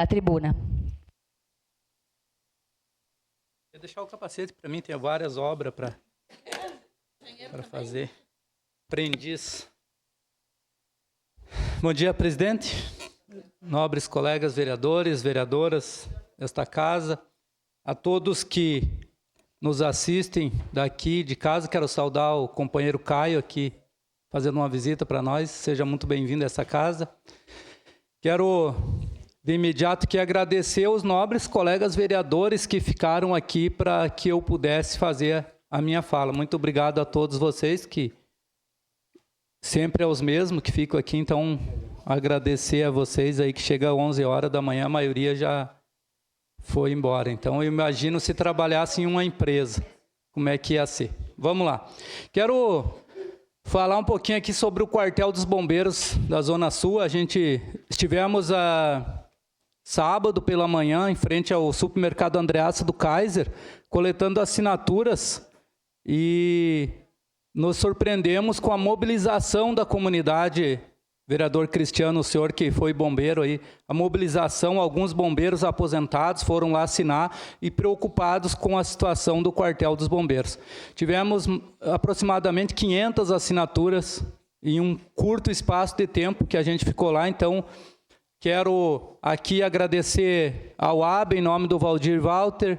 à tribuna. Vou deixar o capacete para mim, tem várias obras para fazer. Aprendiz. Bom dia, presidente, nobres colegas vereadores, vereadoras desta casa, a todos que nos assistem daqui de casa. Quero saudar o companheiro Caio aqui, fazendo uma visita para nós. Seja muito bem-vindo a essa casa. Quero, de imediato, aqui agradecer aos nobres colegas vereadores que ficaram aqui para que eu pudesse fazer a minha fala. Muito obrigado a todos vocês, que sempre é os mesmos que ficam aqui. Então, agradecer a vocês aí que chega às 11 horas da manhã, a maioria já foi embora. Então, eu imagino se trabalhasse em uma empresa, como é que ia ser. Vamos lá. Quero falar um pouquinho aqui sobre o quartel dos bombeiros da Zona Sul. A gente estivemos sábado pela manhã em frente ao supermercado Andreassa do Kaiser, coletando assinaturas, e nos surpreendemos com a mobilização da comunidade. Vereador Cristiano, o senhor que foi bombeiro aí, a mobilização, alguns bombeiros aposentados foram lá assinar e preocupados com a situação do quartel dos bombeiros. Tivemos aproximadamente 500 assinaturas em um curto espaço de tempo que a gente ficou lá. Então, quero aqui agradecer ao AB, em nome do Valdir Walter,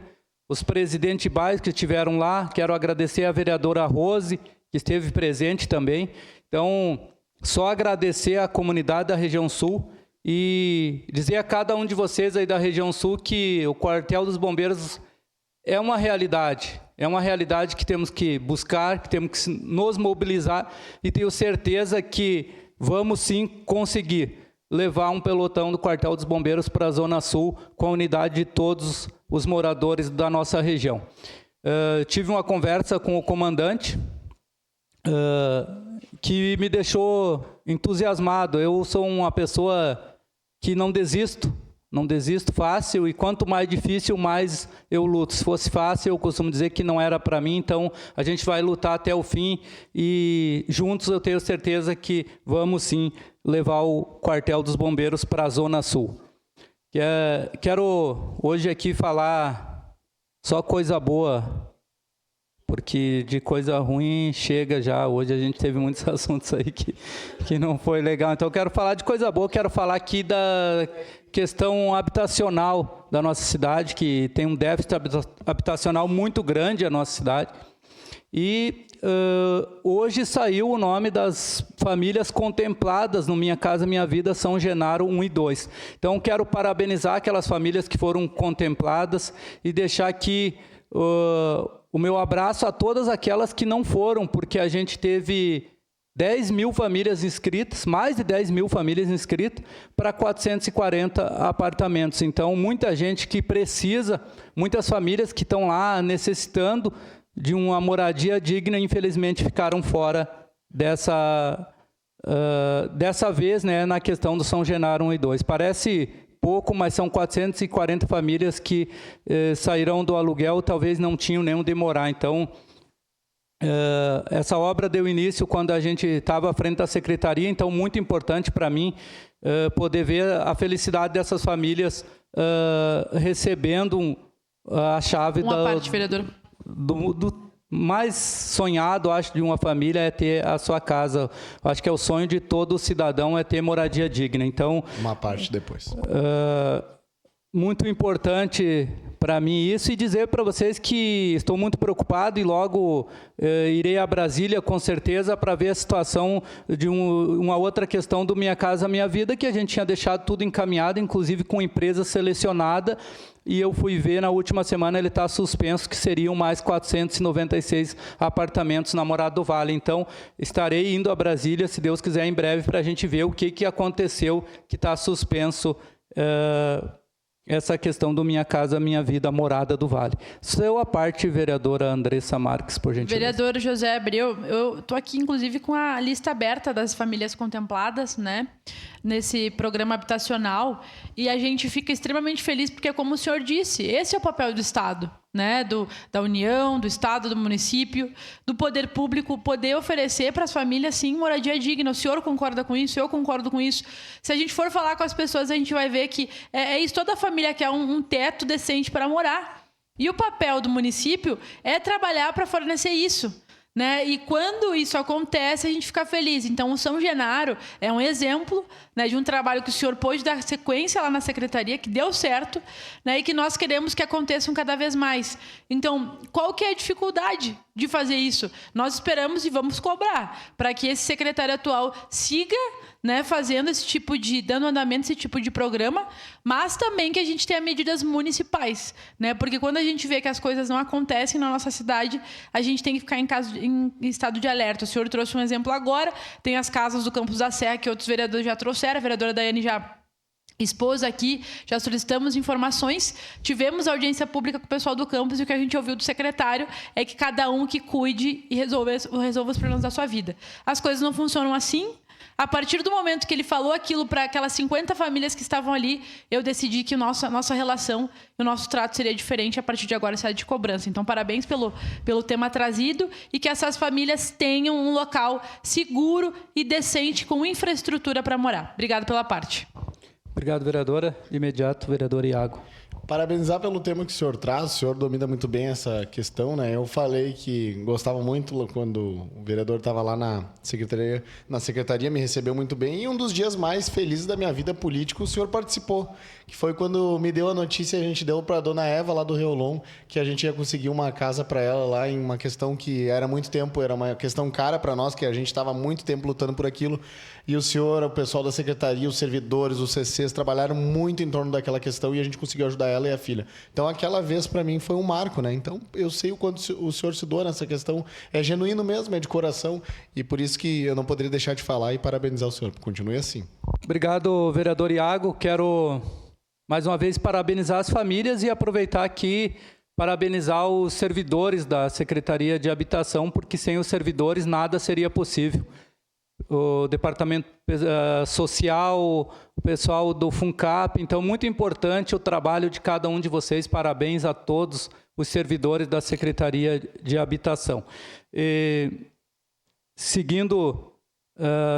os presidentes de bairro que estiveram lá. Quero agradecer à vereadora Rose, que esteve presente também. Então, só agradecer à comunidade da região sul e dizer a cada um de vocês aí da região sul que o quartel dos bombeiros é uma realidade que temos que buscar, que temos que nos mobilizar, e tenho certeza que vamos sim conseguir levar um pelotão do quartel dos bombeiros para a Zona Sul com a unidade de todos os moradores da nossa região. Tive uma conversa com o comandante, que me deixou entusiasmado. Eu sou uma pessoa que não desisto fácil, e quanto mais difícil, mais eu luto. Se fosse fácil, eu costumo dizer que não era para mim. Então, a gente vai lutar até o fim, e juntos eu tenho certeza que vamos sim levar o quartel dos bombeiros para a Zona Sul. Quero hoje aqui falar só coisa boa, porque de coisa ruim chega já. Hoje a gente teve muitos assuntos aí que não foi legal. Então, eu quero falar de coisa boa. Quero falar aqui da questão habitacional da nossa cidade, que tem um déficit habitacional muito grande a nossa cidade. E hoje saiu o nome das famílias contempladas no Minha Casa Minha Vida São Genaro 1 e 2. Então, quero parabenizar aquelas famílias que foram contempladas e deixar aqui o meu abraço a todas aquelas que não foram, porque a gente teve 10 mil famílias inscritas, mais de 10 mil famílias inscritas, para 440 apartamentos. Então, muita gente que precisa, muitas famílias que estão lá necessitando de uma moradia digna, infelizmente ficaram fora dessa vez, né, na questão do São Genaro 1 e 2. Parece pouco, mas são 440 famílias que saíram do aluguel, talvez não tinham nem onde morar. Então, essa obra deu início quando a gente estava à frente da secretaria. Então, muito importante para mim poder ver a felicidade dessas famílias recebendo a chave do mais sonhado, acho, de uma família é ter a sua casa. Acho que é o sonho de todo cidadão, é ter moradia digna. Então, uma parte depois. Muito importante para mim isso, e dizer para vocês que estou muito preocupado e logo irei a Brasília, com certeza, para ver a situação de uma outra questão do Minha Casa Minha Vida, que a gente tinha deixado tudo encaminhado, inclusive com empresa selecionada, e eu fui ver na última semana, ele está suspenso, que seriam mais 496 apartamentos na Morada do Vale. Então, estarei indo a Brasília, se Deus quiser, em breve, para a gente ver o que aconteceu, que está suspenso essa questão do Minha Casa Minha Vida, Morada do Vale. Seu a parte, vereadora Andressa Marques, por gentileza. Vereador José Abreu, eu estou aqui, inclusive, com a lista aberta das famílias contempladas, né, nesse programa habitacional, e a gente fica extremamente feliz, porque, como o senhor disse, esse é o papel do Estado. né, da União, do Estado, do município, do poder público, poder oferecer para as famílias, sim, moradia digna. O senhor concorda com isso? Eu concordo com isso. Se a gente for falar com as pessoas, a gente vai ver que é isso, toda família quer um teto decente para morar. E o papel do município é trabalhar para fornecer isso, né? E quando isso acontece, a gente fica feliz. Então, o São Genaro é um exemplo, né, de um trabalho que o senhor pôde dar sequência lá na secretaria, que deu certo, né, e que nós queremos que aconteçam cada vez mais. Então, qual que é a dificuldade de fazer isso? Nós esperamos e vamos cobrar para que esse secretário atual siga, né, fazendo dando andamento a esse tipo de programa, mas também que a gente tenha medidas municipais, né? Porque quando a gente vê que as coisas não acontecem na nossa cidade, a gente tem que ficar em estado de alerta. O senhor trouxe um exemplo agora, tem as casas do Campos da Serra que outros vereadores já trouxeram, a vereadora Daiane já expôs aqui, já solicitamos informações, tivemos audiência pública com o pessoal do campus e o que a gente ouviu do secretário é que cada um que cuide e resolva os problemas da sua vida. As coisas não funcionam assim. A partir do momento que ele falou aquilo para aquelas 50 famílias que estavam ali, eu decidi que a nossa relação e o nosso trato seria diferente a partir de agora, seria de cobrança. Então, parabéns pelo tema trazido e que essas famílias tenham um local seguro e decente com infraestrutura para morar. Obrigado pela parte. Obrigado, vereadora. De imediato, vereador Iago. Parabenizar pelo tema que o senhor traz, o senhor domina muito bem essa questão, né? Eu falei que gostava muito quando o vereador estava lá na secretaria, me recebeu muito bem, e um dos dias mais felizes da minha vida política o senhor participou, que foi quando me deu a notícia, a gente deu para a dona Eva lá do Reolon, que a gente ia conseguir uma casa para ela lá em uma questão que era muito tempo, era uma questão cara para nós, que a gente estava muito tempo lutando por aquilo, e o senhor, o pessoal da secretaria, os servidores, os CCs, trabalharam muito em torno daquela questão e a gente conseguiu ajudar ela e a filha. Então, aquela vez, para mim, foi um marco, né? Então, eu sei o quanto o senhor se doa nessa questão. É genuíno mesmo, é de coração. E por isso que eu não poderia deixar de falar e parabenizar o senhor. Continue assim. Obrigado, vereador Iago. Quero, mais uma vez, parabenizar as famílias e aproveitar aqui, parabenizar os servidores da Secretaria de Habitação, porque sem os servidores nada seria possível. O departamento social, o pessoal do FUNCAP. Então, muito importante o trabalho de cada um de vocês. Parabéns a todos os servidores da Secretaria de Habitação. Seguindo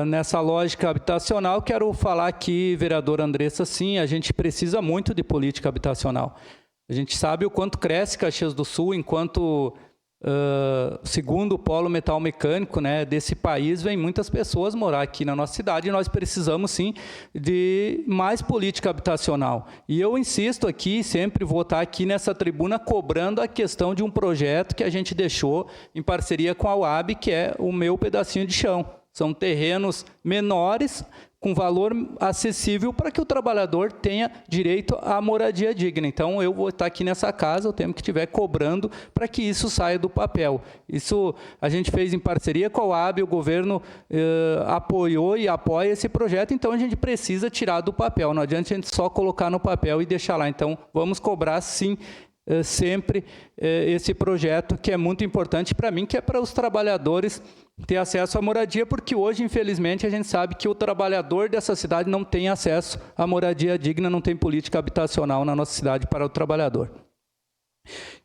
nessa lógica habitacional, quero falar aqui, vereadora Andressa, sim, a gente precisa muito de política habitacional. A gente sabe o quanto cresce Caxias do Sul, enquanto... segundo o polo metal mecânico, né, desse país, vem muitas pessoas morar aqui na nossa cidade e nós precisamos sim de mais política habitacional. E eu insisto aqui, sempre vou estar aqui nessa tribuna cobrando a questão de um projeto que a gente deixou em parceria com a UAB, que é o Meu Pedacinho de Chão. São terrenos menores, com valor acessível para que o trabalhador tenha direito à moradia digna. Então, eu vou estar aqui nessa casa, o tempo que estiver cobrando, para que isso saia do papel. Isso a gente fez em parceria com a UAB, o governo apoiou e apoia esse projeto, então a gente precisa tirar do papel. Não adianta a gente só colocar no papel e deixar lá. Então, vamos cobrar, sim, sempre esse projeto, que é muito importante para mim, que é para os trabalhadores ter acesso à moradia, porque hoje, infelizmente, a gente sabe que o trabalhador dessa cidade não tem acesso à moradia digna, não tem política habitacional na nossa cidade para o trabalhador.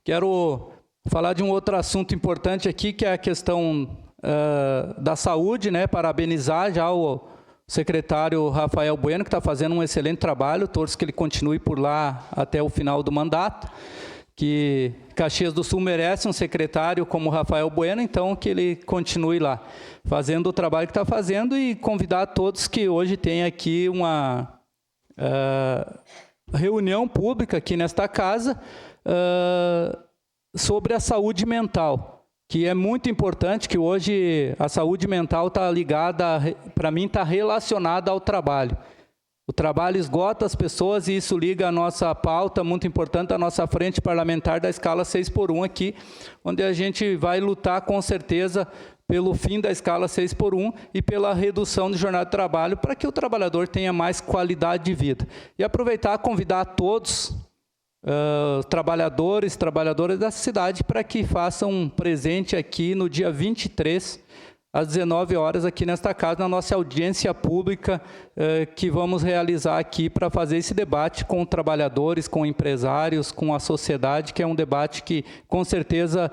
Quero falar de um outro assunto importante aqui, que é a questão da saúde, né? Parabenizar já o secretário Rafael Bueno, que está fazendo um excelente trabalho, torço que ele continue por lá até o final do mandato, que Caxias do Sul merece um secretário como Rafael Bueno, então que ele continue lá, fazendo o trabalho que está fazendo, e convidar a todos que hoje tem aqui uma reunião pública aqui nesta casa sobre a saúde mental, que é muito importante, que hoje a saúde mental está ligada, para mim, está relacionada ao trabalho. O trabalho esgota as pessoas e isso liga a nossa pauta, muito importante, a nossa frente parlamentar da escala 6x1 aqui, onde a gente vai lutar com certeza pelo fim da escala 6x1 e pela redução de jornada de trabalho, para que o trabalhador tenha mais qualidade de vida. E aproveitar, convidar a todos, trabalhadoras da cidade, para que façam um presente aqui no dia 23, às 19 horas aqui nesta casa, na nossa audiência pública que vamos realizar aqui para fazer esse debate com trabalhadores, com empresários, com a sociedade, que é um debate que, com certeza,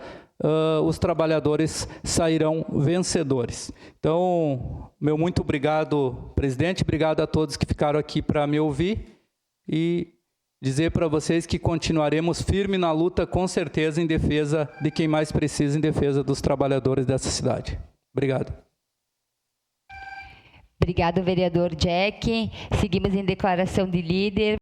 os trabalhadores sairão vencedores. Então, meu muito obrigado, presidente, obrigado a todos que ficaram aqui para me ouvir e dizer para vocês que continuaremos firme na luta, com certeza, em defesa de quem mais precisa, em defesa dos trabalhadores dessa cidade. Obrigado. Obrigado, vereador Jack. Seguimos em declaração de líder.